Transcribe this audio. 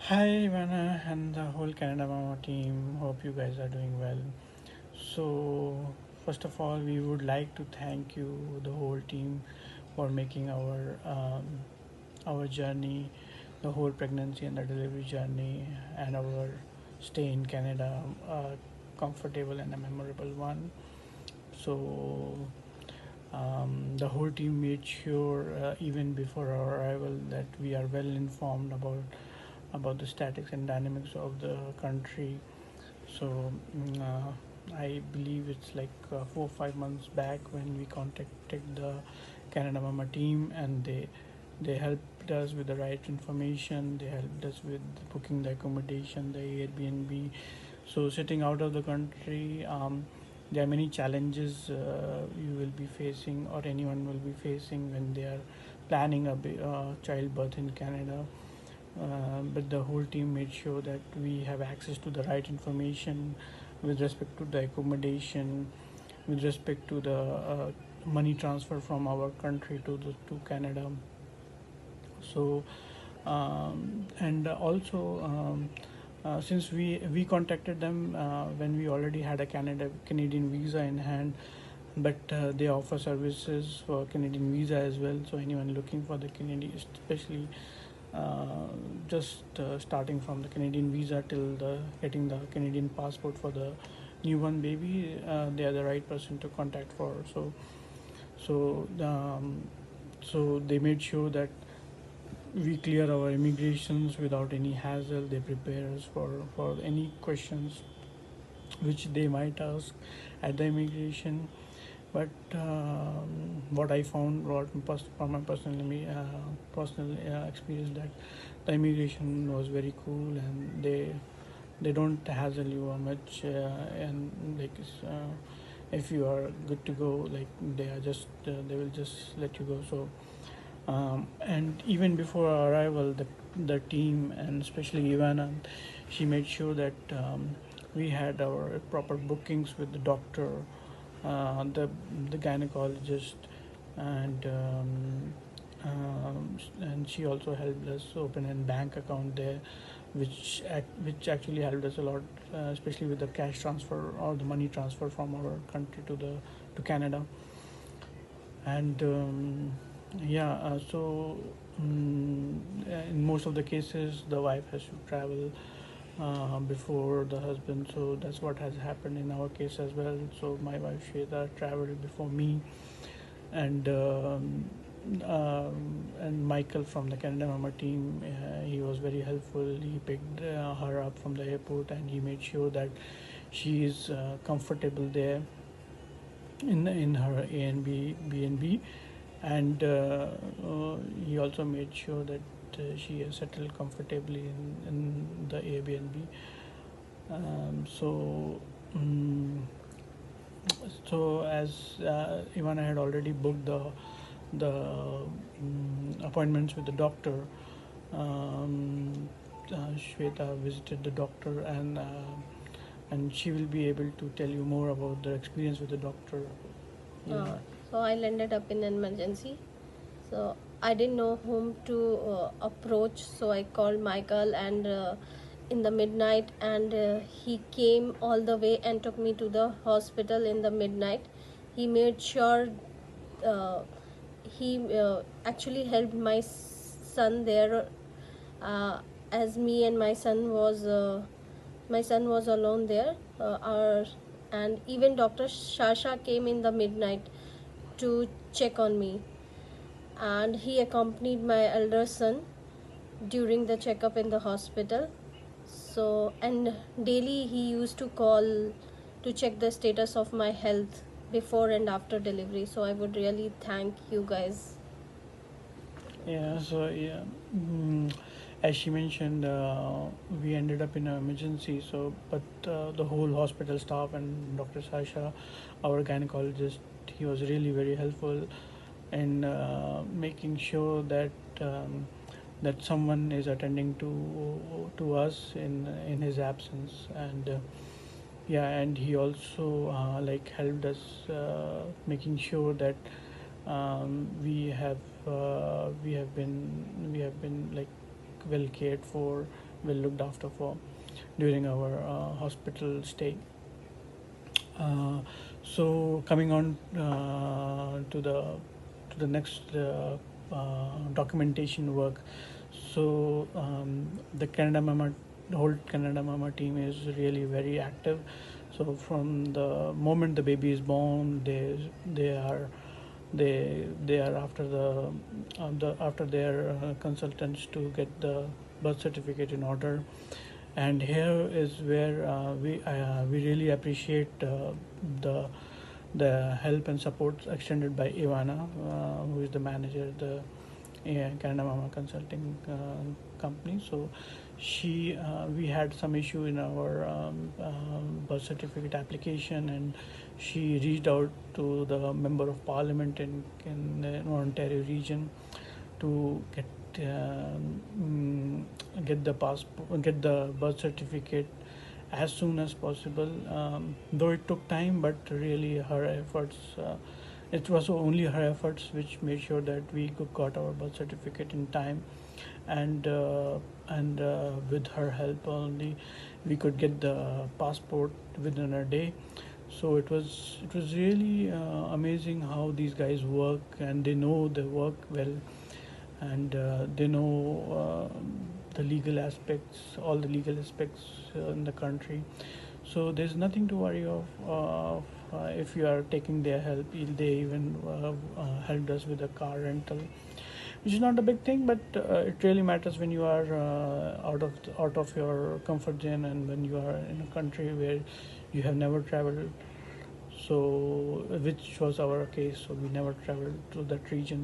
Hi, Ivana and the whole Canada Mama team. Hope you guys are doing well. So, first of all, we would like to thank you, the whole team, for making our journey, the whole pregnancy and the delivery journey, and our stay in Canada a comfortable and a memorable one. So, the whole team made sure, even before our arrival, that we are well informed about the statics and dynamics of the country. So I believe it's like 4 or 5 months back when we contacted the Canada Mama team, and they helped us with the right information. They helped us with booking the accommodation, the Airbnb. So sitting out of the country, there are many challenges you will be facing, or anyone will be facing, when they are planning a childbirth in Canada. But the whole team made sure that we have access to the right information with respect to the accommodation, with respect to the money transfer from our country to Canada. So and also since we contacted them when we already had a Canadian visa in hand, but they offer services for Canadian visa as well. So anyone looking for the Canadian, especially uh, just starting from the Canadian visa till the getting the Canadian passport for the newborn baby, they are the right person to contact for. So so they made sure that we clear our immigrations without any hassle. They prepare us for any questions which they might ask at the immigration. But what I found, from my personal experience, that the immigration was very cool, and they don't hassle you much, and like if you are good to go, like they will just let you go. So and even before our arrival, the team, and especially Ivana, she made sure that we had our proper bookings with the doctor, the gynecologist, and and she also helped us open a bank account there, which actually helped us a lot, especially with the cash transfer or the money transfer from our country to Canada. And yeah so in most of the cases, the wife has to travel before the husband. So that's what has happened in our case as well. So my wife Shweta traveled before me, and and Michael from the Canada Mama team, he was very helpful. He picked her up from the airport, and he made sure that she is comfortable there in her A and B, and he also made sure that she is settled comfortably in the Airbnb. So so as Ivana had already booked the appointments with the doctor, Shweta visited the doctor, and she will be able to tell you more about the experience with the doctor. Yeah. So I landed up in an emergency. So I didn't know whom to approach. So I called Michael, and in the midnight, and he came all the way and took me to the hospital in the midnight. He made sure uh, he actually helped my son there, uh, as me and my son was alone there. And even Dr. Shasha came in the midnight to check on me, and he accompanied my elder son during the checkup in the hospital. So, and daily he used to call to check the status of my health before and after delivery. So I would really thank you guys. Yeah, so yeah, as she mentioned, we ended up in an emergency. So, but the whole hospital staff and Dr. Sasha, our gynecologist, he was really very helpful in making sure that that someone is attending to us in his absence. And yeah, and he also like helped us, making sure that we have we have been like well cared for, well looked after for during our hospital stay. Uh, so coming on to the next documentation work. So the Canada Mama, the whole Canada Mama team is really very active. So from the moment the baby is born, they are after the after their consultants to get the birth certificate in order. And here is where we really appreciate the the help and support extended by Ivana, who is the manager of the Canada Mama Consulting company. So we had some issue in our birth certificate application, and she reached out to the member of parliament in the Ontario region to get the passport, get the birth certificate as soon as possible. Though it took time, but really her efforts. It was only her efforts which made sure that we got our birth certificate in time, and with her help only, we could get the passport within a day. So it was really amazing how these guys work, and they know their work well, and they know the legal aspects, all the legal aspects in the country. So there's nothing to worry of. If you are taking their help, they even helped us with a car rental, which is not a big thing, but it really matters when you are out of your comfort zone, and when you are in a country where you have never traveled. So which was our case. So we never traveled to that region.